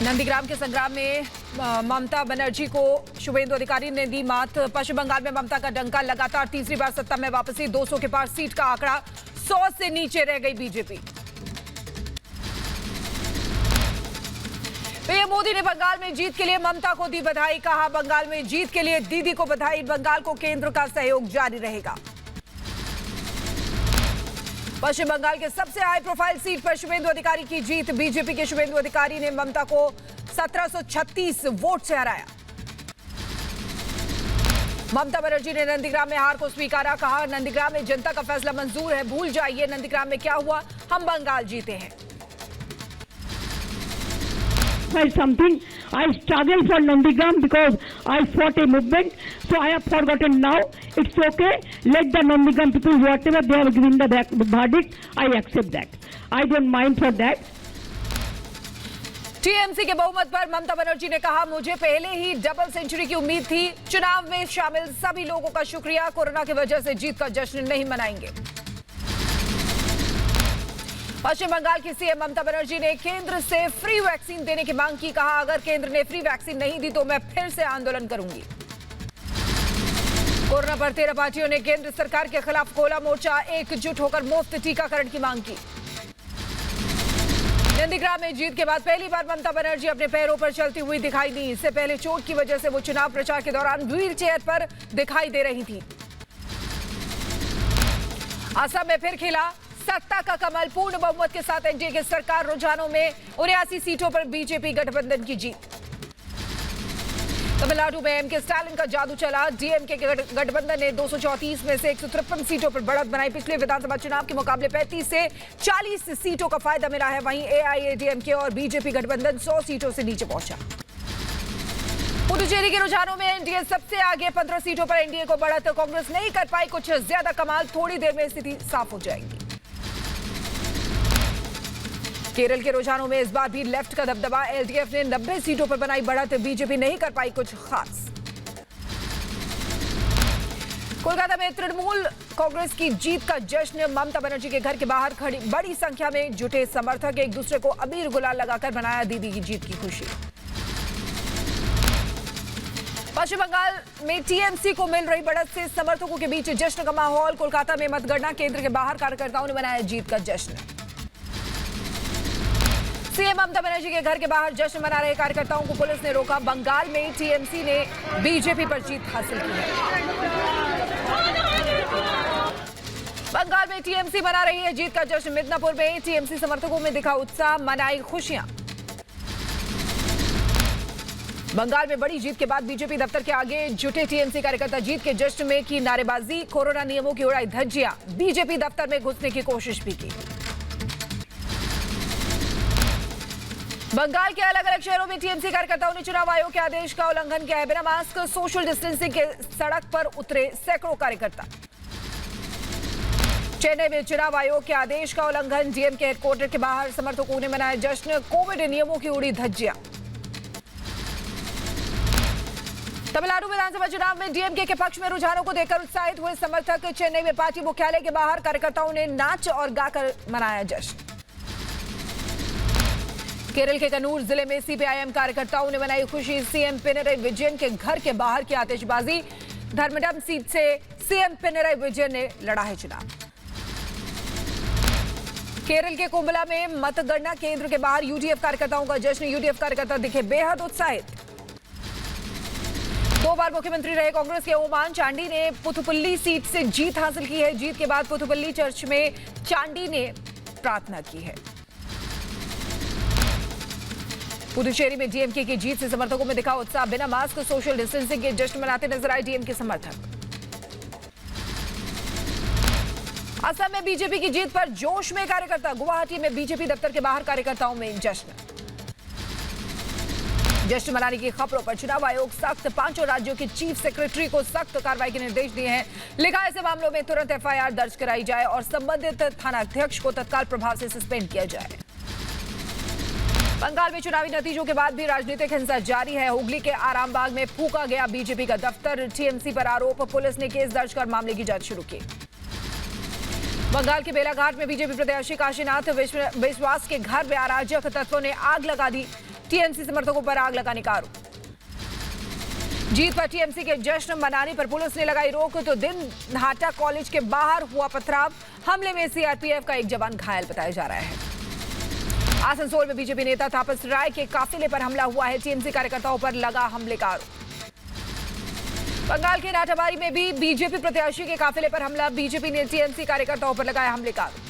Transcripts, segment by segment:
नंदीग्राम के संग्राम में ममता बनर्जी को शुभेंदु अधिकारी ने दी मात। पश्चिम बंगाल में ममता का डंका, लगातार तीसरी बार सत्ता में वापसी। 200 के पार सीट का आंकड़ा, 100 से नीचे रह गई बीजेपी। पीएम मोदी ने बंगाल में जीत के लिए ममता को दी बधाई। कहा, बंगाल में जीत के लिए दीदी को बधाई। बंगाल को केंद्र का सहयोग जारी रहेगा। पश्चिम बंगाल के सबसे हाई प्रोफाइल सीट पर शुभेंदु अधिकारी की जीत। बीजेपी के शुभेंदु अधिकारी ने ममता को 1736 वोट से हराया। ममता बनर्जी ने नंदीग्राम में हार को स्वीकारा। कहा, नंदीग्राम में जनता का फैसला मंजूर है, भूल जाइए नंदीग्राम में क्या हुआ, हम बंगाल जीते हैं। Something I struggled for Nandigram because I fought a movement, so I have forgotten now. It's okay. Let the Nandigram people, whatever they have given the verdict, I accept that. I don't mind for that. TMC के बहुमत पर ममता बनर्जी ने कहा, मुझे पहले ही double century की उम्मीद थी। चुनाव में शामिल सभी लोगों का शुक्रिया। कोरोना की वजह से जीत का जश्न नहीं मनाएंगे। पश्चिम बंगाल की सीएम ममता बनर्जी ने केंद्र से फ्री वैक्सीन देने की मांग की। कहा, अगर केंद्र ने फ्री वैक्सीन नहीं दी तो मैं फिर से आंदोलन करूंगी। कोरोना पर 13 पार्टियों ने केंद्र सरकार के खिलाफ खोला मोर्चा। एकजुट होकर मुफ्त टीकाकरण की मांग की। नंदीग्राम में जीत के बाद पहली बार ममता बनर्जी अपने पैरों पर चलती हुई दिखाई दी। इससे पहले चोट की वजह से वो चुनाव प्रचार के दौरान व्हील चेयर पर दिखाई दे रही थी। असम में फिर खिला सत्ता का कमल। पूर्ण बहुमत के साथ एनडीए की सरकार। रुझानों में 79 सीटों पर बीजेपी गठबंधन की जीत। तमिलनाडु में एमके स्टालिन का जादू चला। डीएमके के गठबंधन ने 234 में से 153 सीटों पर बढ़त बनाई। पिछले विधानसभा चुनाव के मुकाबले 35 से 40 सीटों का फायदा मिला है। वहीं एआईएडीएमके और बीजेपी गठबंधन 100 सीटों से नीचे पहुंचा। पुडुचेरी के रुझानों में एनडीए सबसे आगे। 15 सीटों पर एनडीए को बढ़त। कांग्रेस नहीं कर पाई कुछ ज्यादा कमाल। थोड़ी देर में स्थिति साफ हो जाएगी। केरल के रुझानों में इस बार भी लेफ्ट का दबदबा। एलडीएफ ने 90 सीटों पर बनाई बढ़त। बीजेपी नहीं कर पाई कुछ खास। कोलकाता में तृणमूल कांग्रेस की जीत का जश्न। ममता बनर्जी के घर के बाहर खड़ी बड़ी संख्या में जुटे समर्थक एक दूसरे को अबीर गुलाल लगाकर मनाया दीदी की जीत की खुशी। पश्चिम बंगाल में टीएमसी को मिल रही बढ़त से समर्थकों के बीच जश्न का माहौल। कोलकाता में मतगणना केंद्र के बाहर कार्यकर्ताओं ने मनाया जीत का जश्न। सीएम ममता बनर्जी के घर के बाहर जश्न मना रहे कार्यकर्ताओं को पुलिस ने रोका। बंगाल में टीएमसी ने बीजेपी पर जीत हासिल की है। बंगाल में टीएमसी मना रही है जीत का जश्न। मिदनापुर में टीएमसी समर्थकों में दिखा उत्साह, मनाई खुशियां। बंगाल में बड़ी जीत के बाद बीजेपी दफ्तर के आगे जुटे टीएमसी कार्यकर्ता जीत के जश्न में की नारेबाजी। कोरोना नियमों की उड़ाई धज्जियां। बीजेपी दफ्तर में घुसने की कोशिश भी की। बंगाल के अलग अलग शहरों में टीएमसी कार्यकर्ताओं ने चुनाव आयोग के आदेश का उल्लंघन किया है। बिना मास्क, सोशल डिस्टेंसिंग के सड़क पर उतरे सैकड़ों कार्यकर्ता। चेन्नई में चुनाव आयोग के आदेश का उल्लंघन। डीएमके हेडक्वार्टर के बाहर समर्थकों ने मनाया जश्न। कोविड नियमों की उड़ी धज्जियां। तमिलनाडु विधानसभा चुनाव में डीएमके के पक्ष में रुझानों को देखकर उत्साहित हुए समर्थक। चेन्नई में पार्टी मुख्यालय के बाहर कार्यकर्ताओं ने नाच और गाकर मनाया जश्न। केरल के कन्नूर जिले में सीपीआईएम कार्यकर्ताओं ने मनाई खुशी। सीएम पिनरई विजयन के घर के बाहर की आतिशबाजी। धर्मडम सीट से सीएम पिनरई विजयन ने लड़ा है चुनाव। केरल के कुंबला में मतगणना केंद्र के बाहर यूडीएफ कार्यकर्ताओं का जश्न। यूडीएफ कार्यकर्ता दिखे बेहद उत्साहित। 2 बार मुख्यमंत्री रहे कांग्रेस के ओमान चांडी ने पुथुपल्ली सीट से जीत हासिल की है। जीत के बाद पुथुपल्ली चर्च में चांडी ने प्रार्थना की है। पुडुचेरी में डीएमके की जीत से समर्थकों में दिखा उत्साह। बिना मास्क, सोशल डिस्टेंसिंग के जश्न मनाते नजर आए डीएमके समर्थक। असम में बीजेपी की जीत पर जोश में कार्यकर्ता। गुवाहाटी में बीजेपी दफ्तर के बाहर कार्यकर्ताओं में जश्न। जश्न मनाने की खबरों पर चुनाव आयोग सख्त। 5 राज्यों के चीफ सेक्रेटरी को सख्त कार्रवाई के निर्देश दिए हैं। लिखा ऐसे मामलों में तुरंत एफआईआर दर्ज कराई जाए और संबंधित थानाध्यक्ष को तत्काल प्रभाव से सस्पेंड किया जाए। बंगाल में चुनावी नतीजों के बाद भी राजनीतिक हिंसा जारी है। हुगली के आरामबाग में फूका गया बीजेपी का दफ्तर। टीएमसी पर आरोप। पुलिस ने केस दर्ज कर मामले की जांच शुरू की। बंगाल के बेलाघाट में बीजेपी प्रत्याशी काशीनाथ विश्वास के घर में अराजक तत्वों ने आग लगा दी। टीएमसी समर्थकों पर आग लगाने का आरोप। जीत पर टीएमसी के जश्न मनाने पर पुलिस ने लगाई रोक, तो दिन हाटा कॉलेज के बाहर हुआ पथराव। हमले में सीआरपीएफ का एक जवान घायल बताया जा रहा है। आसनसोल में बीजेपी नेता तापस राय के काफिले पर हमला हुआ है। टीएमसी कार्यकर्ताओं पर लगा हमले का आरोप। बंगाल के नाटाबारी में भी बीजेपी प्रत्याशी के काफिले पर हमला। बीजेपी ने टीएमसी कार्यकर्ताओं पर लगाया हमले का आरोप।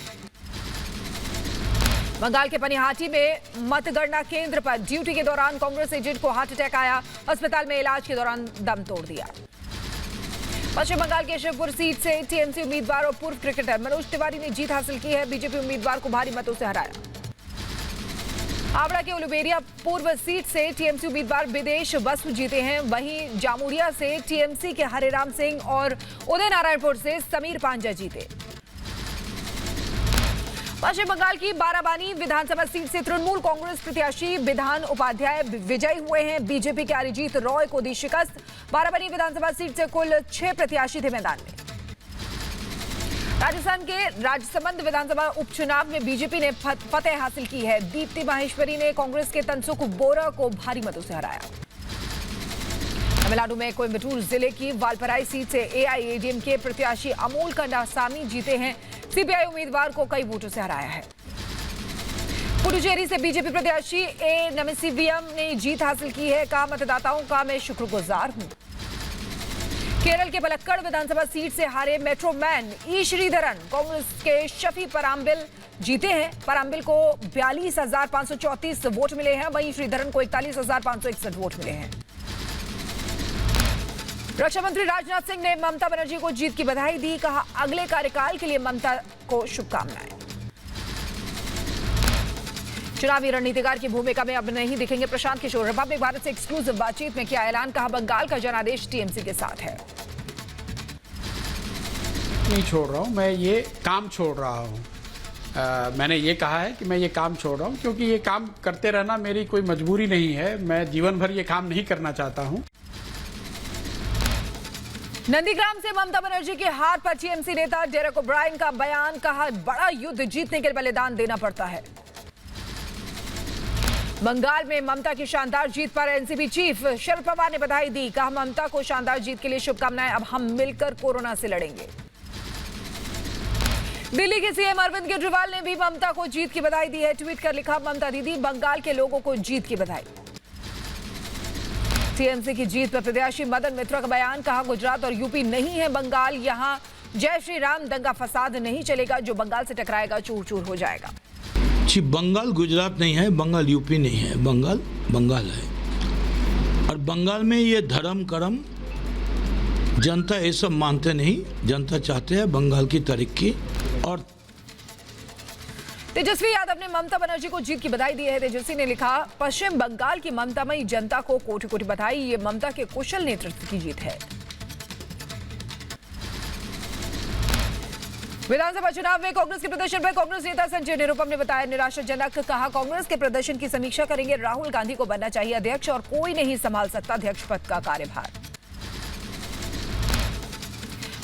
बंगाल के पनिहाटी में मतगणना केंद्र पर ड्यूटी के दौरान कांग्रेस एजेंट को हार्ट अटैक आया। अस्पताल में इलाज के दौरान दम तोड़ दिया। पश्चिम बंगाल के शिवपुर सीट से टीएमसी उम्मीदवार और पूर्व क्रिकेटर मनोज तिवारी ने जीत हासिल की है। बीजेपी उम्मीदवार को भारी मतों से हराया। हावड़ा के उलुबेरिया पूर्व सीट से टीएमसी उम्मीदवार विदेश बसु जीते हैं। वहीं जामुरिया से टीएमसी के हरिराम सिंह और उदय नारायणपुर से समीर पांजा जीते। पश्चिम बंगाल की बाराबानी विधानसभा सीट से तृणमूल कांग्रेस प्रत्याशी विधान उपाध्याय विजयी हुए हैं। बीजेपी के अरिजीत रॉय को दी शिकस्त। बाराबानी विधानसभा सीट से कुल 6 प्रत्याशी थे मैदान में। राजस्थान के राजसमंद विधानसभा उपचुनाव में बीजेपी ने फतेह हासिल की है। दीप्ति माहेश्वरी ने कांग्रेस के तनसुख बोरा को भारी मतों से हराया। तमिलनाडु में कोयम्बटूर जिले की वालपराई सीट से एआईएडीएम के प्रत्याशी अमोल कंडासामी जीते हैं। सीपीआई उम्मीदवार को कई वोटों से हराया है। पुडुचेरी से बीजेपी प्रत्याशी ए नमसिवियम ने जीत हासिल की है। कहा, मतदाताओं का मैं शुक्रगुजार हूं। केरल के पलक्कड़ विधानसभा सीट से हारे मेट्रो मैन ई श्रीधरन कांग्रेस के शफी पराम्बिल जीते हैं। पराम्बिल को 42,534 वोट मिले हैं। वहीं श्रीधरन को 41,561 वोट मिले हैं। रक्षा मंत्री राजनाथ सिंह ने ममता बनर्जी को जीत की बधाई दी। कहा, अगले कार्यकाल के लिए ममता को शुभकामनाएं। चुनावी रणनीतिकार की भूमिका में अब नहीं दिखेंगे प्रशांत किशोर। रिपब्लिक भारत से एक्सक्लूसिव बातचीत में किया ऐलान। कहा, बंगाल का जनादेश टीएमसी के साथ है। नहीं छोड़ रहा हूं, मैं ये काम छोड़ रहा हूं। मैंने ये कहा है कि मैं ये काम छोड़ रहा हूं क्योंकि ये काम करते रहना मेरी कोई मजबूरी नहीं है। मैं जीवन भर ये काम नहीं करना चाहता हूं। नंदीग्राम से ममता बनर्जी की हार पर टीएमसी नेता डेरेक ओब्रायन का बयान। कहा, बड़ा युद्ध जीतने के लिए बलिदान देना पड़ता है। बंगाल में ममता की शानदार जीत पर एनसीपी चीफ शरद पवार ने बधाई दी। कहा, ममता को शानदार जीत के लिए शुभकामनाएं। अब हम मिलकर कोरोना से लड़ेंगे। दिल्ली के सीएम अरविंद केजरीवाल ने भी ममता को जीत की बधाई दी है। ट्वीट कर लिखा, ममता दीदी, बंगाल के लोगों को जीत की बधाई। टीएमसी की जीत पर प्रत्याशी मदन मित्रा का बयान। कहा, गुजरात और यूपी नहीं है बंगाल, यहां जय श्री राम दंगा फसाद नहीं चलेगा। जो बंगाल से टकराएगा चूर चूर हो जाएगा। जी, बंगाल गुजरात नहीं है, बंगाल यूपी नहीं है, बंगाल बंगाल है। और बंगाल में ये धर्म कर्म जनता ये सब मानते नहीं। जनता चाहते हैं बंगाल की तरक्की। और तेजस्वी यादव ने ममता बनर्जी को जीत की बधाई दी है। तेजस्वी ने लिखा, पश्चिम बंगाल की ममतामयी जनता को कोटि कोटि बधाई। ये ममता के कुशल नेतृत्व की जीत है। विधानसभा चुनाव में कांग्रेस के प्रदर्शन पर कांग्रेस नेता संजय निरुपम ने बताया निराशाजनक। कहा, कांग्रेस के प्रदर्शन की समीक्षा करेंगे। राहुल गांधी को बनना चाहिए अध्यक्ष और कोई नहीं संभाल सकता अध्यक्ष पद का कार्यभार।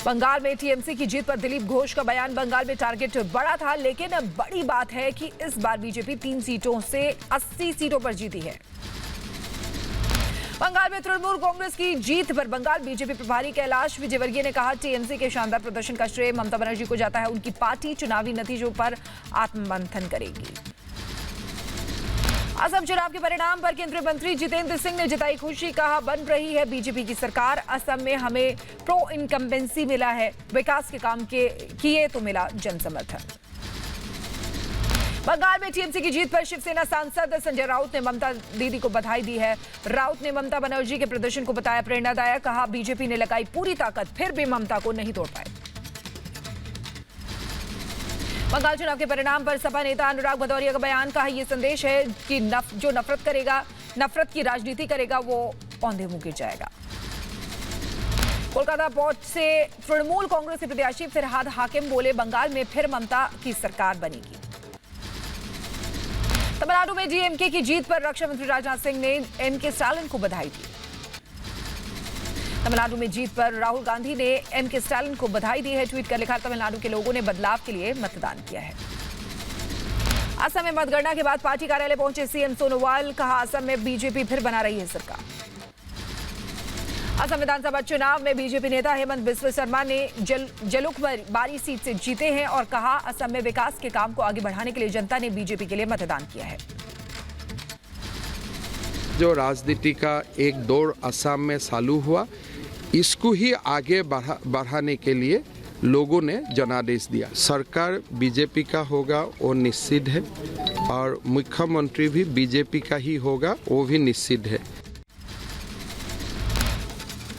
बंगाल में टीएमसी की जीत पर दिलीप घोष का बयान। बंगाल में टारगेट बड़ा था, लेकिन अब बड़ी बात है कि इस बार बीजेपी 3 सीटों से 80 सीटों पर जीती है। बंगाल में तृणमूल कांग्रेस की जीत पर बंगाल बीजेपी प्रभारी कैलाश विजयवर्गीय ने कहा, टीएमसी के शानदार प्रदर्शन का श्रेय ममता बनर्जी को जाता है। उनकी पार्टी चुनावी नतीजों पर आत्ममंथन करेगी। असम चुनाव के परिणाम पर केंद्रीय मंत्री जितेंद्र सिंह ने जताई खुशी। कहा, बन रही है बीजेपी की सरकार। असम में हमें प्रो इनकम्बेंसी मिला है। विकास के काम किए तो मिला जन समर्थन। बंगाल में टीएमसी की जीत पर शिवसेना सांसद संजय राउत ने ममता दीदी को बधाई दी है। राउत ने ममता बनर्जी के प्रदर्शन को बताया प्रेरणादायक। कहा, बीजेपी ने लगाई पूरी ताकत, फिर भी ममता को नहीं तोड़ पाए। बंगाल चुनाव के परिणाम पर सपा नेता अनुराग भदौरिया का बयान। कहा, यह संदेश है कि जो नफरत की राजनीति करेगा वो औंधे मुंह गिर जाएगा। कोलकाता पोर्ट से तृणमूल कांग्रेस के प्रत्याशी फिरहाद हाकिम बोले, बंगाल में फिर ममता की सरकार बनेगी। तमिलनाडु में डीएमके की जीत पर रक्षा मंत्री राजनाथ सिंह ने एमके स्टालिन को बधाई दी। तमिलनाडु में जीत पर राहुल गांधी ने एमके स्टालिन को बधाई दी है। ट्वीट कर लिखा, तमिलनाडु के लोगों ने बदलाव के लिए मतदान किया है। असम में मतगणना के बाद पार्टी कार्यालय पहुंचे सीएम सोनोवाल, कहा असम में बीजेपी फिर बना रही है सरकार। असम विधानसभा चुनाव में बीजेपी नेता हेमंत बिस्वा शर्मा ने जलुकबारी सीट से जीते हैं और कहा असम में विकास के काम को आगे बढ़ाने के लिए जनता ने बीजेपी के लिए मतदान किया है। जो राजनीति का एक दौर असम में चालू हुआ, इसको ही आगे बढ़ाने के लिए लोगों ने जनादेश दिया। सरकार बीजेपी का होगा वो निश्चित है और मुख्यमंत्री भी बीजेपी का ही होगा वो भी निश्चित है।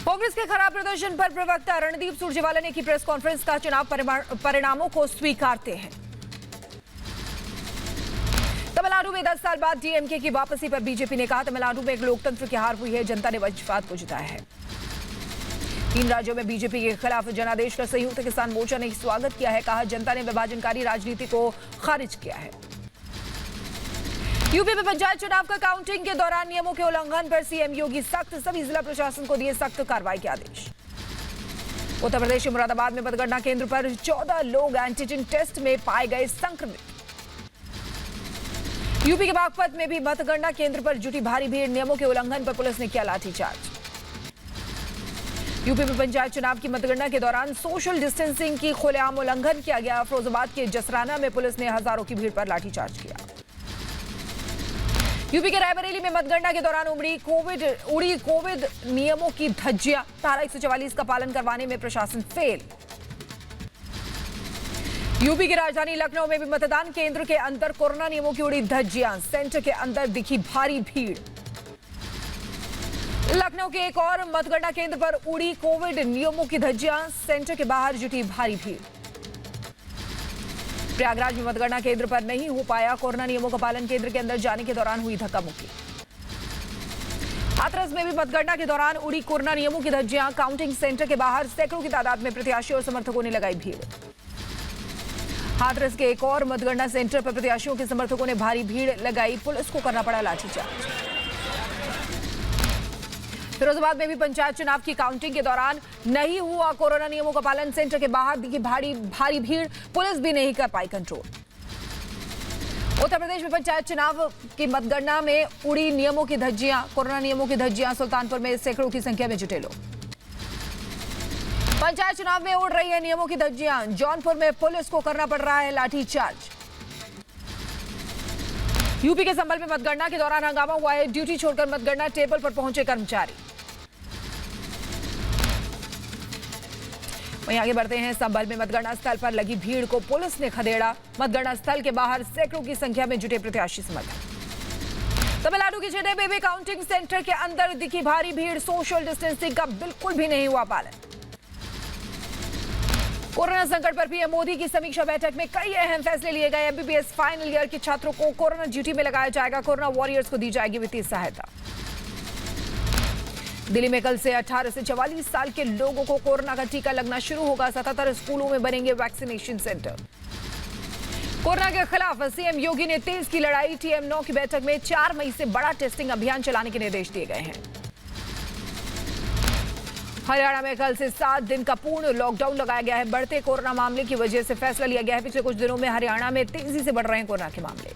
कांग्रेस के खराब प्रदर्शन पर प्रवक्ता रणदीप सुरजेवाला ने की प्रेस कॉन्फ्रेंस, का चुनाव परिणामों को स्वीकारते हैं। तमिलनाडु में 10 साल बाद डीएमके की वापसी पर बीजेपी ने कहा तमिलनाडु में एक लोकतंत्र की हार हुई है, जनता ने वंशवाद को जिताया है। 3 राज्यों में बीजेपी के खिलाफ जनादेश का संयुक्त किसान मोर्चा ने स्वागत किया है, कहा जनता ने विभाजनकारी राजनीति को खारिज किया है। यूपी में पंचायत चुनाव का काउंटिंग के दौरान नियमों के उल्लंघन पर सीएम योगी सख्त, सभी जिला प्रशासन को दिए सख्त कार्रवाई के आदेश। उत्तर प्रदेश के मुरादाबाद में मतगणना केंद्र पर 14 लोग एंटीजन टेस्ट में पाए गए संक्रमित। यूपी के बागपत में भी मतगणना केंद्र पर जुटी भारी भीड़, नियमों के उल्लंघन पर पुलिस ने किया लाठीचार्ज। यूपी में पंचायत चुनाव की मतगणना के दौरान सोशल डिस्टेंसिंग की खुलेआम उल्लंघन किया गया। फिरोजाबाद के जसराना में पुलिस ने हजारों की भीड़ पर लाठीचार्ज किया। यूपी के रायबरेली में मतगणना के दौरान उड़ी कोविड नियमों की धज्जियां, धारा 144 का पालन करवाने में प्रशासन फेल। यूपी की राजधानी लखनऊ में भी मतदान केंद्र के अंदर कोरोना नियमों की उड़ी धज्जियां, सेंटर के अंदर दिखी भारी भीड़। लखनऊ के एक और मतगणना केंद्र पर उड़ी कोविड नियमों की धज्जियां, सेंटर के बाहर जुटी भारी भीड़। प्रयागराज में मतगणना केंद्र पर नहीं हो पाया कोरोना नियमों का पालन, केंद्र के अंदर जाने के दौरान हुई धक्का मुक्की। हाथरस में भी मतगणना के दौरान उड़ी कोरोना नियमों की धज्जियां, काउंटिंग सेंटर के बाहर सैकड़ों की तादाद में प्रत्याशियों और समर्थकों ने लगाई भीड़। हाथरस के एक और मतगणना सेंटर पर प्रत्याशियों के समर्थकों ने भारी भीड़ लगाई, पुलिस को करना पड़ा लाठीचार्ज। फिरोजाबाद में भी पंचायत चुनाव की काउंटिंग के दौरान नहीं हुआ कोरोना नियमों का पालन, सेंटर के बाहर दिखी भारी भीड़, पुलिस भी नहीं कर पाई कंट्रोल। उत्तर प्रदेश में पंचायत चुनाव की मतगणना में उड़ी नियमों की धज्जियां, कोरोना नियमों की धज्जियां, सुल्तानपुर में सैकड़ों की संख्या में जुटे लोग। पंचायत चुनाव में उड़ रही है नियमों की धज्जियां, जौनपुर में पुलिस को करना पड़ रहा है लाठीचार्ज। यूपी के संभल में मतगणना के दौरान हंगामा हुआ है, ड्यूटी छोड़कर मतगणना टेबल पर पहुंचे कर्मचारी। वहीं आगे बढ़ते हैं, संभल में मतगणना स्थल पर लगी भीड़ को पुलिस ने खदेड़ा, मतगणना स्थल के बाहर सैकड़ों की संख्या में जुटे प्रत्याशी समर्थक। तमिलनाडु के चेन्नई में भी काउंटिंग सेंटर के अंदर दिखी भारी भीड़, सोशल डिस्टेंसिंग का बिल्कुल भी नहीं हुआ पालन। कोरोना संकट पर पीएम मोदी की समीक्षा बैठक में कई अहम फैसले लिए गए। एमबीबीएस फाइनल ईयर के छात्रों को कोरोना ड्यूटी में लगाया जाएगा, कोरोना वॉरियर्स को दी जाएगी वित्तीय सहायता। दिल्ली में कल से 18 से 44 साल के लोगों को कोरोना का टीका लगना शुरू होगा, 77 स्कूलों में बनेंगे वैक्सीनेशन सेंटर। कोरोना के खिलाफ सीएम योगी ने तेज की लड़ाई, TM9 की बैठक में 4 मई से बड़ा टेस्टिंग अभियान चलाने के निर्देश दिए गए हैं। हरियाणा में कल से 7 दिन का पूर्ण लॉकडाउन लगाया गया है, बढ़ते कोरोना मामले की वजह से फैसला लिया गया है। पिछले कुछ दिनों में हरियाणा में तेजी से बढ़ रहे हैं कोरोना के मामले।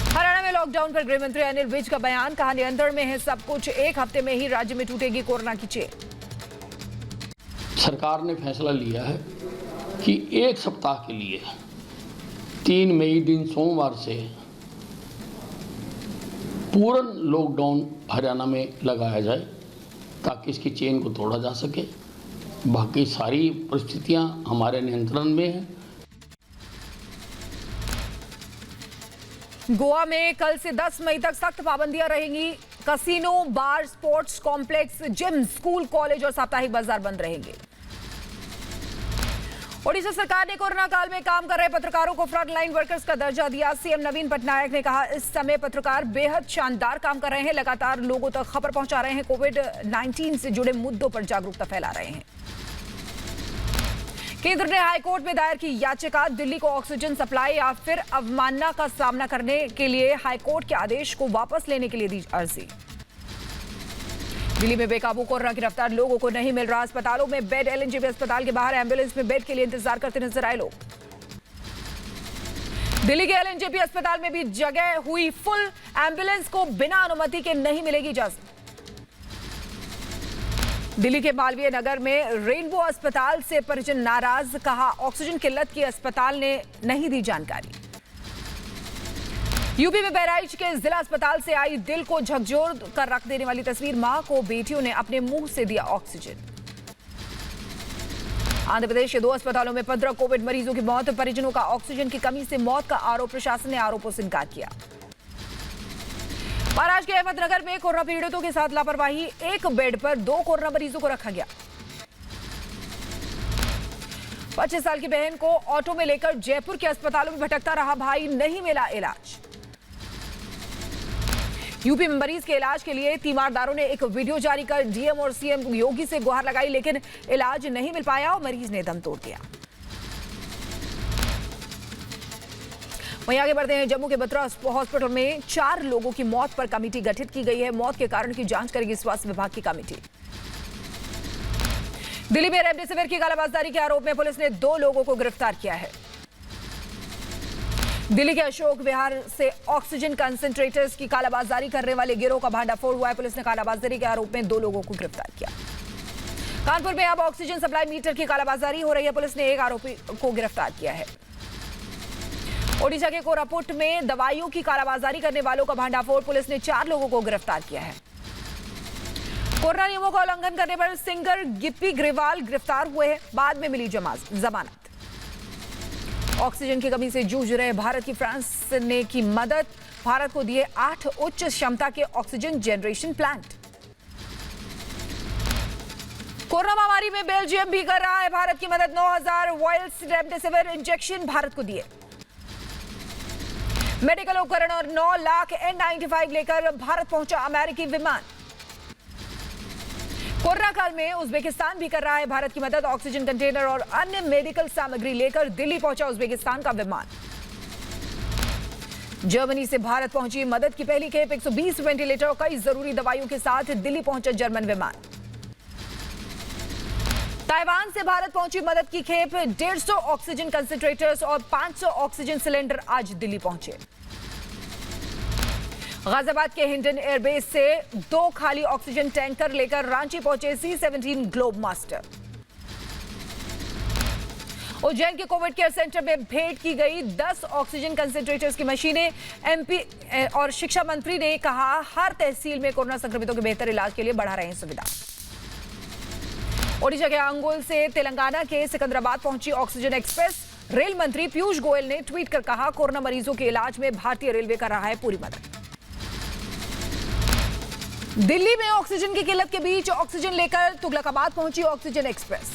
हरियाणा में लॉकडाउन पर गृह मंत्री अनिल विज का बयान, कहा नियंत्रण में है सब कुछ, 1 हफ्ते में ही राज्य में टूटेगी कोरोना की चेन। सरकार ने फैसला लिया है कि 1 सप्ताह के लिए 3 मई दिन सोमवार से पूर्ण लॉकडाउन हरियाणा में लगाया जाए ताकि इसकी चेन को तोड़ा जा सके। बाकी सारी परिस्थितियां हमारे नियंत्रण में हैं। गोवा में कल से 10 मई तक सख्त पाबंदियां रहेंगी। Casino, bar, sports complex, gym, school, college और साप्ताहिक बाजार बंद रहेंगे। ओडिशा सरकार ने कोरोना काल में काम कर रहे पत्रकारों को फ्रंटलाइन वर्कर्स का दर्जा दिया। सीएम नवीन पटनायक ने कहा इस समय पत्रकार बेहद शानदार काम कर रहे हैं, लगातार लोगों तक खबर पहुंचा रहे हैं, कोविड-19 से जुड़े मुद्दों पर जागरूकता फैला रहे हैं। केंद्र ने हाईकोर्ट में दायर की याचिका, दिल्ली को ऑक्सीजन सप्लाई या फिर अवमानना का सामना करने के लिए हाईकोर्ट के आदेश को वापस लेने के लिए दी अर्जी। दिल्ली में बेकाबू कोरोना की रफ्तार, लोगों को नहीं मिल रहा अस्पतालों में बेड। एलएनजेबी अस्पताल के बाहर एम्बुलेंस में बेड के लिए इंतजार करते नजर आए लोग। दिल्ली के एलएनजेपी अस्पताल में भी जगह हुई फुल, एम्बुलेंस को बिना अनुमति के नहीं मिलेगी इजाजत। दिल्ली के मालवीय नगर में रेनबो अस्पताल से परिजन नाराज, कहा ऑक्सीजन किल्लत की अस्पताल ने नहीं दी जानकारी। यूपी में बहराइच के जिला अस्पताल से आई दिल को झकझोर कर रख देने वाली तस्वीर, मां को बेटियों ने अपने मुंह से दिया ऑक्सीजन। आंध्र प्रदेश के 2 अस्पतालों में 15 कोविड मरीजों की मौत, परिजनों का ऑक्सीजन की कमी से मौत का आरोप, प्रशासन ने आरोपों से इनकार किया। महाराष्ट्र के अहमदनगर में कोरोना पीड़ितों के साथ लापरवाही, एक बेड पर 2 कोरोना मरीजों को रखा गया। 25 साल की बहन को ऑटो में लेकर जयपुर के अस्पतालों में भटकता रहा भाई, नहीं मिला इलाज। यूपी में मरीज के इलाज के लिए तीमारदारों ने एक वीडियो जारी कर डीएम और सीएम योगी से गुहार लगाई, लेकिन इलाज नहीं मिल पाया और मरीज ने दम तोड़ दिया। वहीं आगे बढ़ते हैं, जम्मू के बत्रा हॉस्पिटल में 4 लोगों की मौत पर कमेटी गठित की गई है। मौत के कारण की जांच करेगी स्वास्थ्य विभाग की कमेटी। दिल्ली में रेमडेसिविर की कालाबाजारी के आरोप में पुलिस ने 2 लोगों को गिरफ्तार किया है। दिल्ली के अशोक विहार से ऑक्सीजन कंसंट्रेटर्स की कालाबाजारी करने वाले गिरोह का भांडाफोड़ हुआ है। पुलिस ने कालाबाजारी के आरोप में 2 लोगों को गिरफ्तार किया। कानपुर में अब ऑक्सीजन सप्लाई मीटर की कालाबाजारी हो रही है। पुलिस ने 1 आरोपी को गिरफ्तार किया है। ओडिशा के कोरापुट में दवाइयों की कालाबाजारी करने वालों का भांडाफोड़, पुलिस ने 4 लोगों को गिरफ्तार किया है। कोरोना नियमों का उल्लंघन करने पर सिंगर गिप्पी ग्रेवाल गिरफ्तार हुए हैं, बाद में मिली जमानत। ऑक्सीजन की कमी से जूझ रहे भारत की फ्रांस ने की मदद, भारत को दिए 8 उच्च क्षमता के ऑक्सीजन जनरेशन प्लांट। कोरोना महामारी में बेल्जियम भी कर रहा है भारत की मदद, 9000 वायल्स रेमडेसिविर इंजेक्शन भारत को दिए। मेडिकल उपकरण और 9 लाख N95 लेकर भारत पहुंचा अमेरिकी विमान। कोरोना काल में उज्बेकिस्तान भी कर रहा है भारत की मदद, ऑक्सीजन कंटेनर और अन्य मेडिकल सामग्री लेकर दिल्ली पहुंचा उज्बेकिस्तान का विमान। जर्मनी से भारत पहुंची मदद की पहली खेप, 120 वेंटिलेटर और कई जरूरी दवाइयों के साथ दिल्ली पहुंचा जर्मन विमान। ताइवान से भारत पहुंची मदद की खेप, 150 ऑक्सीजन कंसंट्रेटर्स और 500 ऑक्सीजन सिलेंडर आज दिल्ली पहुंचे। गाजियाबाद के हिंडन एयरबेस से 2 खाली ऑक्सीजन टैंकर लेकर रांची पहुंचे C-17 ग्लोब मास्टर। उज्जैन के कोविड केयर सेंटर में भेंट की गई 10 ऑक्सीजन कंसंट्रेटर्स की मशीनें। एमपी और शिक्षा मंत्री ने कहा, हर तहसील में कोरोना संक्रमितों के बेहतर इलाज के लिए बढ़ा रहे हैं सुविधा। ओडिशा के अंगुल से तेलंगाना के सिकंदराबाद पहुंची ऑक्सीजन एक्सप्रेस। रेल मंत्री पीयूष गोयल ने ट्वीट कर कहा, कोरोना मरीजों के इलाज में भारतीय रेलवे कर रहा है पूरी मदद। दिल्ली में ऑक्सीजन की किल्लत के बीच ऑक्सीजन लेकर तुगलकाबाद पहुंची ऑक्सीजन एक्सप्रेस।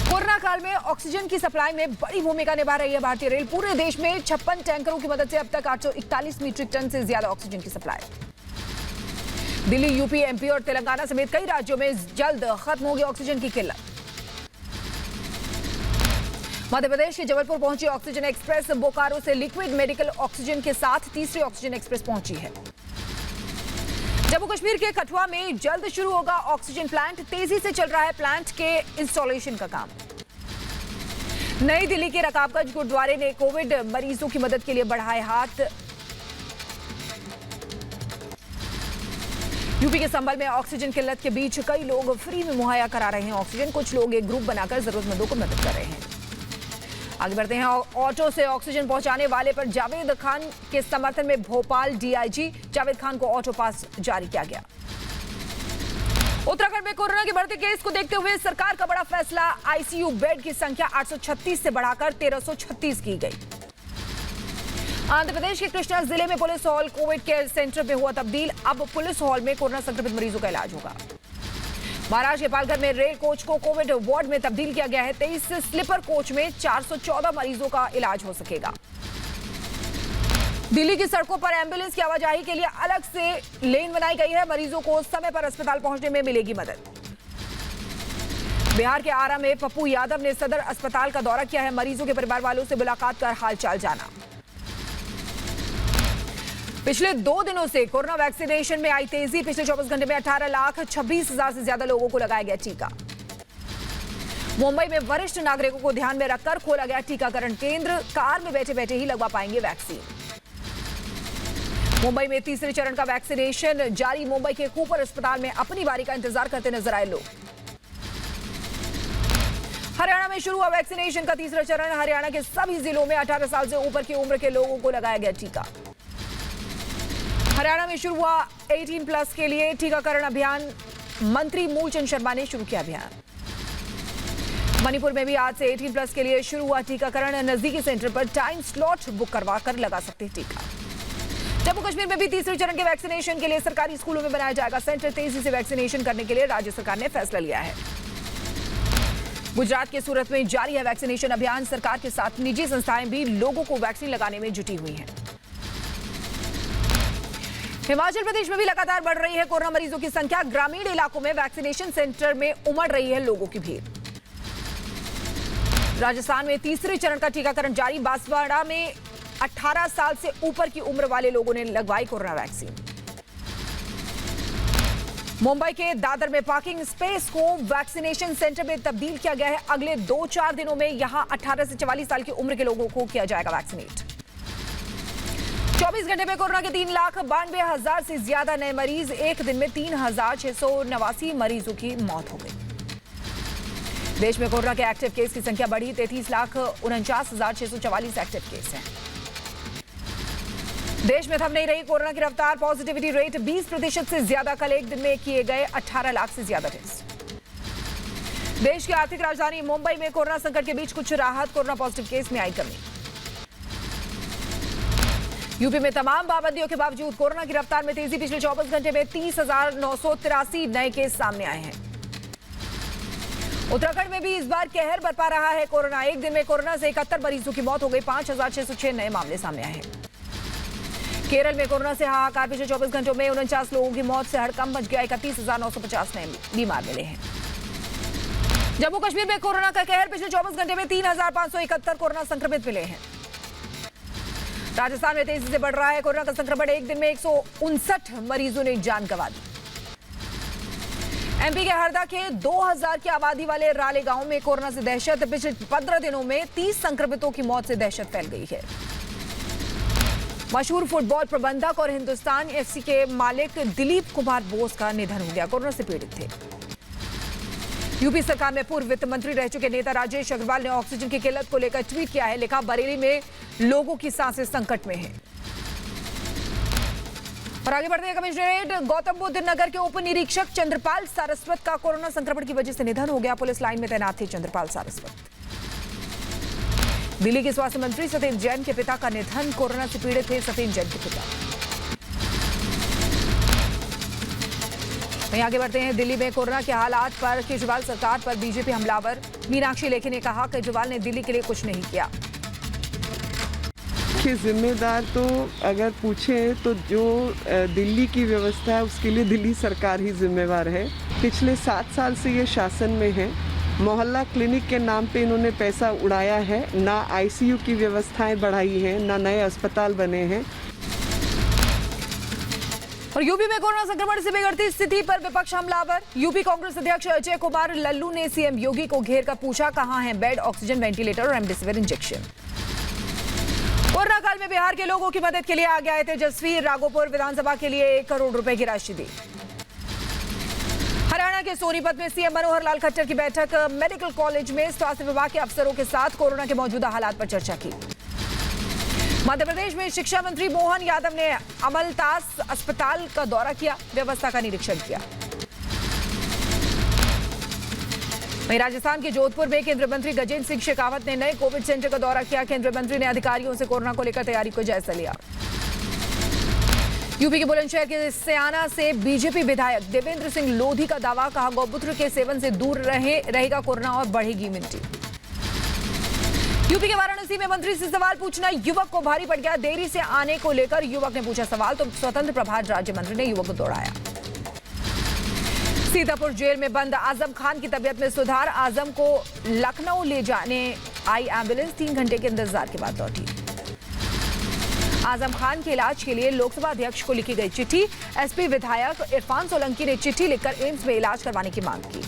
कोरोना काल में ऑक्सीजन की सप्लाई में बड़ी भूमिका निभा रही है भारतीय रेल। पूरे देश में 56 टैंकरों की मदद से अब तक 841 मीट्रिक टन से ज्यादा ऑक्सीजन की सप्लाई। दिल्ली, यूपी, एमपी और तेलंगाना समेत कई राज्यों में जल्द खत्म होगी ऑक्सीजन की किल्लत। मध्य प्रदेश के जबलपुर पहुंची ऑक्सीजन एक्सप्रेस। बोकारो से लिक्विड मेडिकल ऑक्सीजन के साथ तीसरी ऑक्सीजन एक्सप्रेस पहुंची है। जम्मू कश्मीर के कठुआ में जल्द शुरू होगा ऑक्सीजन प्लांट, तेजी से चल रहा है प्लांट के इंस्टॉलेशन का काम। नई दिल्ली के रकाबगंज गुरुद्वारे ने कोविड मरीजों की मदद के लिए बढ़ाए हाथ। यूपी के संभल में ऑक्सीजन किल्लत के बीच कई लोग फ्री में मुहैया करा रहे हैं ऑक्सीजन। कुछ लोग एक ग्रुप बनाकर जरूरतमंदों को मदद कर रहे हैं। आगे बढ़ते हैं, ऑटो से ऑक्सीजन पहुंचाने वाले पर जावेद खान के समर्थन में भोपाल डीआईजी जावेद खान को ऑटो पास जारी किया गया। उत्तराखंड में कोरोना के बढ़ते केस को देखते हुए सरकार का बड़ा फैसला, आईसीयू बेड की संख्या 836 से बढ़ाकर 1336 की गई। आंध्र प्रदेश के कृष्णा जिले में police hall Covid care centre में हुआ तब्दील, अब पुलिस हॉल में कोरोना संक्रमित मरीजों का इलाज होगा। महाराष्ट्र के पालघर में रेल कोच को कोविड वार्ड में तब्दील किया गया है। 23 स्लीपर कोच में 414 मरीजों का इलाज हो सकेगा। दिल्ली की सड़कों पर एम्बुलेंस की आवाजाही के लिए अलग से लेन बनाई गई है। मरीजों को समय पर अस्पताल पहुंचने में मिलेगी मदद। बिहार के आरा में पप्पू यादव ने सदर अस्पताल का दौरा किया है। मरीजों के परिवार वालों से मुलाकात कर हालचाल जाना। पिछले 2 दिनों से कोरोना वैक्सीनेशन में आई तेजी। पिछले 24 घंटे में 18,26,000 से ज्यादा लोगों को लगाया गया टीका। मुंबई में वरिष्ठ नागरिकों को ध्यान में रखकर खोला गया टीकाकरण केंद्र, कार में बैठे बैठे ही लगवा पाएंगे वैक्सीन। मुंबई में तीसरे चरण का वैक्सीनेशन जारी, मुंबई के कूपर अस्पताल में अपनी बारी का इंतजार करते नजर आए लोग। हरियाणा में शुरू हुआ वैक्सीनेशन का तीसरा चरण, हरियाणा के सभी जिलों में 18 साल से ऊपर की उम्र के लोगों को लगाया गया टीका। हरियाणा में शुरू हुआ 18+ के लिए टीकाकरण अभियान, मंत्री मूलचंद शर्मा ने शुरू किया अभियान। मणिपुर में भी आज से 18+ के लिए शुरू हुआ टीकाकरण, नजदीकी सेंटर पर टाइम स्लॉट बुक करवा कर लगा सकते हैं टीका। जम्मू कश्मीर में भी तीसरे चरण के वैक्सीनेशन के लिए सरकारी स्कूलों में बनाया जाएगा सेंटर, तेजी से वैक्सीनेशन करने के लिए राज्य सरकार ने फैसला लिया है। गुजरात के सूरत में जारी है वैक्सीनेशन अभियान, सरकार के साथ निजी संस्थाएं भी लोगों को वैक्सीन लगाने में जुटी हुई हैं। हिमाचल प्रदेश में भी लगातार बढ़ रही है कोरोना मरीजों की संख्या, ग्रामीण इलाकों में वैक्सीनेशन सेंटर में उमड़ रही है लोगों की भीड़। राजस्थान में तीसरे चरण का टीकाकरण जारी, बांसवाड़ा में 18 साल से ऊपर की उम्र वाले लोगों ने लगवाई कोरोना वैक्सीन। मुंबई के दादर में पार्किंग स्पेस को वैक्सीनेशन सेंटर में तब्दील किया गया है, अगले 2-4 दिनों में यहां 18 से 44 साल की उम्र के लोगों को किया जाएगा वैक्सीनेट। 24 घंटे में कोरोना के 3,92,000 से ज्यादा नए मरीज, एक दिन में 3,689 मरीजों की मौत हो गई। देश में कोरोना के एक्टिव केस की संख्या बढ़ी, 33,49,644 एक्टिव केस हैं। देश में थम नहीं रही कोरोना की रफ्तार, पॉजिटिविटी रेट 20% से ज्यादा, कल एक दिन में किए गए 18 लाख से ज्यादा टेस्ट। देश की आर्थिक राजधानी मुंबई में कोरोना संकट के बीच कुछ राहत, कोरोना पॉजिटिव केस में आई कमी। यूपी में तमाम पाबंदियों के बावजूद कोरोना की रफ्तार में तेजी, पिछले 24 घंटे में 30,983 नए केस सामने आए हैं। उत्तराखंड में भी इस बार कहर बरपा रहा है कोरोना, एक दिन में कोरोना से 71 मरीजों की मौत हो गई, 5,606 नए मामले सामने आए हैं। केरल में कोरोना से हाहाकार, पिछले 24 घंटों में 49 लोगों की मौत से हड़कंप मच गया, 31,950 नए बीमार मिले हैं। जम्मू कश्मीर में कोरोना का कहर, पिछले 24 घंटे में 3,571 कोरोना संक्रमित मिले हैं। राजस्थान में तेजी से बढ़ रहा है कोरोना का संक्रमण, एक दिन में 159 मरीजों ने जान गंवा दी। एमपी के हरदा के 2000 की आबादी वाले राले गांव में कोरोना से दहशत, पिछले 15 दिनों में 30 संक्रमितों की मौत से दहशत फैल गई है। मशहूर फुटबॉल प्रबंधक और हिंदुस्तान एफसी के मालिक दिलीप कुमार बोस का निधन हो गया, कोरोना से पीड़ित थे। यूपी सरकार में पूर्व वित्त मंत्री रह चुके नेता राजेश अग्रवाल ने ऑक्सीजन की किल्लत को लेकर ट्वीट किया है, लिखा, बरेली में लोगों की सांसें संकट में हैं। और आगे बढ़ते हैं, कमिश्नरेट गौतम बुद्ध नगर के उप निरीक्षक चंद्रपाल सारस्वत का कोरोना संक्रमण की वजह से निधन हो गया, पुलिस लाइन में तैनात थे चंद्रपाल सारस्वत। दिल्ली के स्वास्थ्य मंत्री सत्येंद्र जैन के पिता का निधन, कोरोना से पीड़ित थे सत्येंद्र जैन के पिता। वहीं आगे बढ़ते हैं, दिल्ली में कोरोना के हालात पर केजरीवाल सरकार पर बीजेपी हमलावर, मीनाक्षी लेखी ने कहा केजरीवाल ने दिल्ली के लिए कुछ नहीं किया। के जिम्मेदार तो अगर पूछे तो जो दिल्ली की व्यवस्था है उसके लिए दिल्ली सरकार ही जिम्मेवार है। पिछले 7 साल से ये शासन में है, मोहल्ला क्लिनिक के नाम पे इन्होंने पैसा उड़ाया है, ना आईसीयू की व्यवस्थाएं बढ़ाई हैं, ना नए अस्पताल बने हैं। और यूपी में कोरोना संक्रमण से बिगड़ती स्थिति पर विपक्ष हमलावर, यूपी कांग्रेस अध्यक्ष अजय कुमार लल्लू ने सीएम योगी को घेर कर पूछा कहां है बेड, ऑक्सीजन, वेंटिलेटर और रेमडेसिविर इंजेक्शन। कोरोना काल में बिहार के लोगों की मदद के लिए आगे आए तेजस्वी, राघोपुर विधानसभा के लिए 1 करोड़ रुपए की राशि दी। हरियाणा के सोनीपत में सीएम मनोहर लाल खट्टर की बैठक, मेडिकल कॉलेज में स्वास्थ्य विभाग के अफसरों के साथ कोरोना के मौजूदा हालात पर चर्चा की। मध्य प्रदेश में शिक्षा मंत्री मोहन यादव ने अमलतास अस्पताल का दौरा किया, व्यवस्था का निरीक्षण किया। वहीं राजस्थान के जोधपुर में केंद्रीय मंत्री गजेंद्र सिंह शेखावत ने नए कोविड सेंटर का दौरा किया, केंद्रीय मंत्री ने अधिकारियों से कोरोना को लेकर तैयारी को जायजा लिया। यूपी के बुलंदशहर के सयाना से बीजेपी विधायक देवेंद्र सिंह लोधी का दावा, कहा गौमूत्र के सेवन से दूर रहेगा कोरोना और बढ़ेगी इम्यूनिटी। यूपी के वाराणसी में मंत्री से सवाल पूछना युवक को भारी पड़ गया, देरी से आने को लेकर युवक ने पूछा सवाल तो स्वतंत्र प्रभार राज्य मंत्री ने युवक को दौड़ाया। सीतापुर जेल में बंद आजम खान की तबीयत में सुधार, आजम को लखनऊ ले जाने आई एम्बुलेंस 3 घंटे के इंतजार के बाद लौटी। आजम खान के इलाज के लिए लोकसभा अध्यक्ष को लिखी गई चिट्ठी, एसपी विधायक इरफान सोलंकी ने चिट्ठी लिखकर एम्स में इलाज करवाने की मांग की।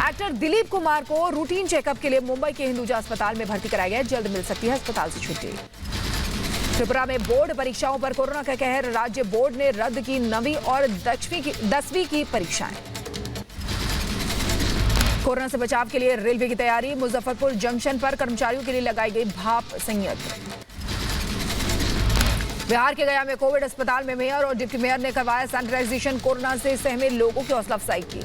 एक्टर दिलीप कुमार को रूटीन चेकअप के लिए मुंबई के हिंदुजा अस्पताल में भर्ती कराया गया। जल्द मिल सकती है अस्पताल से छुट्टी। त्रिपुरा में बोर्ड परीक्षाओं पर कोरोना का कहर। राज्य बोर्ड ने रद्द की 9वीं और 10वीं की परीक्षाएं। कोरोना से बचाव के लिए रेलवे की तैयारी। मुजफ्फरपुर जंक्शन पर कर्मचारियों के लिए लगाई गई भाप संयंत्र। बिहार के गया में कोविड अस्पताल में मेयर और डिप्टी मेयर ने करवाया सैनिटाइजेशन। कोरोना से सहमे लोगों की हौसला अफजाई की।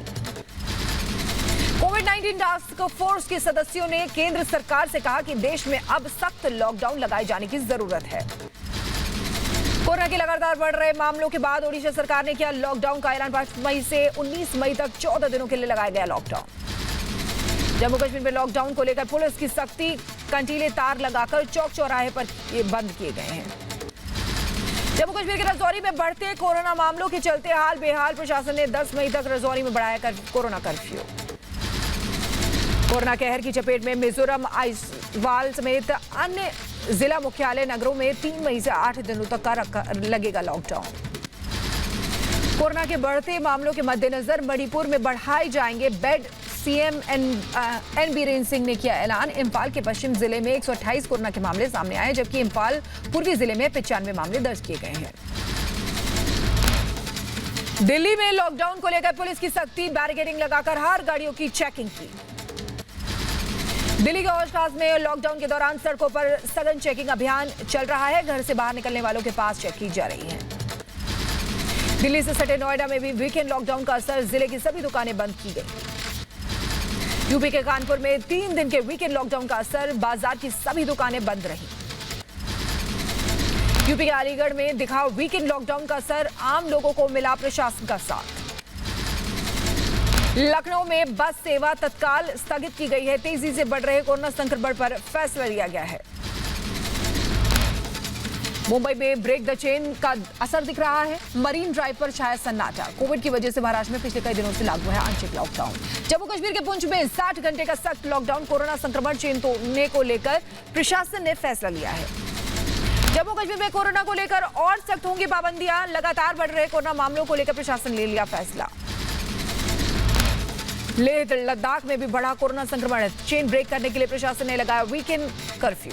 कोविड-19 टास्क फोर्स के सदस्यों ने केंद्र सरकार से कहा कि देश में अब सख्त लॉकडाउन लगाए जाने की जरूरत है। कोरोना के लगातार बढ़ रहे मामलों के बाद ओडिशा सरकार ने किया लॉकडाउन का ऐलान। 5 मई से 19 मई तक 14 दिनों के लिए लगाया गया लॉकडाउन। जम्मू कश्मीर में लॉकडाउन को लेकर पुलिस की सख्ती। कंटीले तार लगाकर चौक चौराहे पर बंद किए गए हैं। जम्मू कश्मीर के राजौरी में बढ़ते कोरोना मामलों के चलते हाल बेहाल प्रशासन ने 10 मई तक राजौरी में बढ़ाया कोरोना कर्फ्यू। कोरोना कहर की चपेट में मिजोरम, आइजवाल समेत अन्य जिला मुख्यालय नगरों में 3 मई से 8 दिनों तक का लगेगा लॉकडाउन। कोरोना के बढ़ते मामलों के मद्देनजर मणिपुर में बढ़ाए जाएंगे bed. CM N Biren Singh ने किया ऐलान। इंफाल के पश्चिम जिले में 128 कोरोना के मामले सामने आए, जबकि इंफाल पूर्वी जिले में 95 मामले दर्ज किए गए हैं। दिल्ली में लॉकडाउन को लेकर पुलिस की सख्ती। बैरिकेडिंग लगाकर हर गाड़ियों की चेकिंग की। दिल्ली के हौज खास में लॉकडाउन के दौरान सड़कों पर सघन चेकिंग अभियान चल रहा है। घर से बाहर निकलने वालों के पास चेक की जा रही है। दिल्ली से सटे नोएडा में भी वीकेंड लॉकडाउन का असर। जिले की सभी दुकानें बंद की गई। यूपी के कानपुर में 3 दिन के वीकेंड लॉकडाउन का असर। बाजार की सभी दुकानें बंद रही। यूपी के अलीगढ़ में दिखा वीकेंड लॉकडाउन का असर। आम लोगों को मिला प्रशासन का साथ। लखनऊ में बस सेवा तत्काल स्थगित की गई है। तेजी से बढ़ रहे कोरोना संक्रमण पर फैसला लिया गया है। मुंबई में ब्रेक द चेन का असर दिख रहा है। मरीन ड्राइव पर छाया सन्नाटा। कोविड की वजह से महाराष्ट्र में पिछले कई दिनों से लागू है आंशिक लॉकडाउन। जम्मू कश्मीर के पुंछ में 60 घंटे का सख्त लॉकडाउन। कोरोना संक्रमण चेन तोड़ने को लेकर प्रशासन ने फैसला लिया है। जम्मू कश्मीर में कोरोना को लेकर और सख्त होंगी पाबंदियां। लगातार बढ़ रहे कोरोना मामलों को लेकर प्रशासन ने लिया फैसला। लेह लद्दाख में भी बढ़ा कोरोना संक्रमण। चेन ब्रेक करने के लिए प्रशासन ने लगाया वीकेंड कर्फ्यू।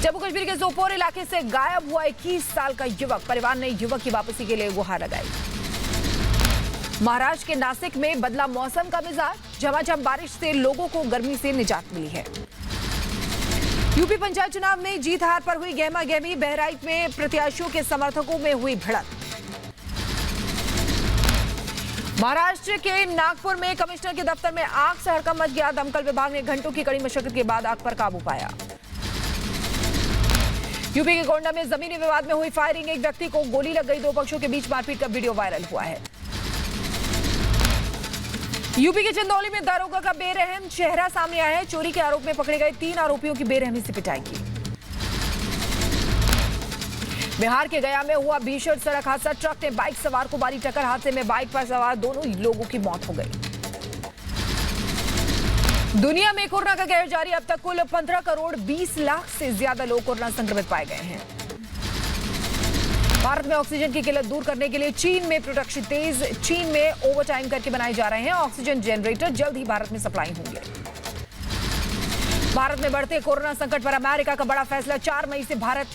जम्मू कश्मीर के सोपोर इलाके से गायब हुआ 21 साल का युवक। परिवार ने युवक की वापसी के लिए गुहार लगाई। महाराष्ट्र के नासिक में बदला मौसम का मिजाज। झमाझम बारिश से लोगों को गर्मी से निजात मिली है। यूपी पंचायत चुनाव में जीत हार पर हुई गहमा गहमी। बहराइच में प्रत्याशियों के समर्थकों में हुई भिड़ंत। महाराष्ट्र के नागपुर में कमिश्नर के दफ्तर में आग से हड़कंप मच गया। दमकल विभाग ने घंटों की कड़ी मशक्कत के बाद आग पर काबू पाया। यूपी के गोंडा में जमीनी विवाद में हुई फायरिंग। एक व्यक्ति को गोली लग गई। 2 पक्षों के बीच मारपीट का वीडियो वायरल हुआ है। यूपी के चंदौली में दारोगा का बेरहम चेहरा सामने आया है। चोरी के आरोप में पकड़े गए 3 आरोपियों की बेरहमी से पिटाई की। बिहार के गया में हुआ भीषण सड़क हादसा। ट्रक ने बाइक सवार को मारी टक्कर। हादसे में बाइक पर सवार दोनों लोगों की मौत हो गई। दुनिया में कोरोना का कहर जारी। अब तक कुल 15 करोड़ 20 लाख से ज्यादा लोग कोरोना संक्रमित पाए गए हैं। भारत में ऑक्सीजन की किल्लत दूर करने के लिए चीन में प्रोडक्शन तेज। चीन में ओवरटाइम करके बनाए जा रहे हैं ऑक्सीजन जनरेटर। जल्द ही भारत में सप्लाई होंगे। भारत में बढ़ते कोरोना संकट पर अमेरिका का बड़ा फैसला। 4 मई से भारत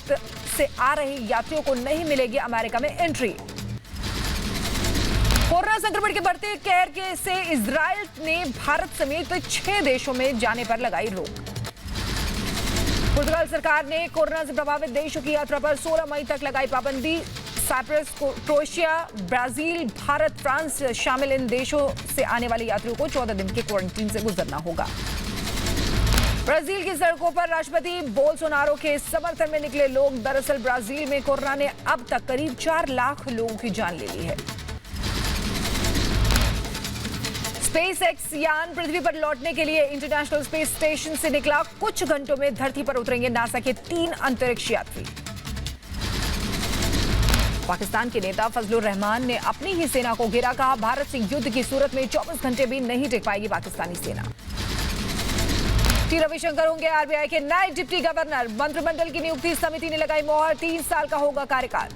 से आ रहे यात्रियों को नहीं मिलेगी अमेरिका में एंट्री। कोरोना संक्रमण के बढ़ते कहर के से इजराइल ने भारत समेत 6 देशों में जाने पर लगाई रोक। पुर्तगाल सरकार ने कोरोना से प्रभावित देशों की यात्रा पर 16 मई तक लगाई पाबंदी। Cyprus, Croatia, Brazil, Bharat, France शामिल इन देशों से आने वाले यात्रियों को 14 दिन के क्वारंटीन से गुजरना होगा। ब्राजील की सड़कों पर राष्ट्रपति बोल्सोनारो के समर्थन में निकले लोग। दरअसल ब्राजील में कोरोना ने अब तक करीब 4 लाख लोगों की जान ले ली है। स्पेस एक्स यान पृथ्वी पर लौटने के लिए इंटरनेशनल स्पेस स्टेशन से निकला। कुछ घंटों में धरती पर उतरेंगे नासा के 3 अंतरिक्ष यात्री। पाकिस्तान के नेता फजलुर रहमान ने अपनी ही सेना को घेरा। कहा, भारत से युद्ध की सूरत में 24 घंटे भी नहीं टिक पाएगी पाकिस्तानी सेना। टी रविशंकर होंगे आरबीआई के नए डिप्टी गवर्नर। मंत्रिमंडल की नियुक्ति समिति ने लगाई मोहर। 3 साल का होगा कार्यकाल।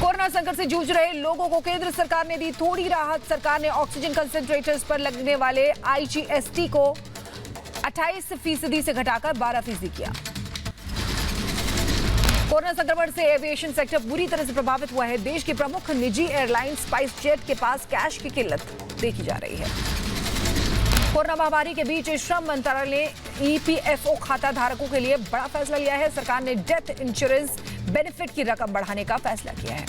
कोरोना संकट से जूझ रहे लोगों को केंद्र सरकार ने दी थोड़ी राहत। सरकार ने ऑक्सीजन कंसंट्रेटर्स पर लगने वाले IGST को 28% से घटाकर 12% किया। कोरोना संक्रमण से एविएशन सेक्टर बुरी तरह से प्रभावित हुआ है। देश की प्रमुख निजी एयरलाइन स्पाइस जेट के पास कैश की किल्लत देखी जा रही है। कोरोना महामारी के बीच श्रम मंत्रालय ने EPFO खाता धारकों के लिए बड़ा फैसला लिया है। सरकार ने डेथ इंश्योरेंस बेनिफिट की रकम बढ़ाने का फैसला किया है।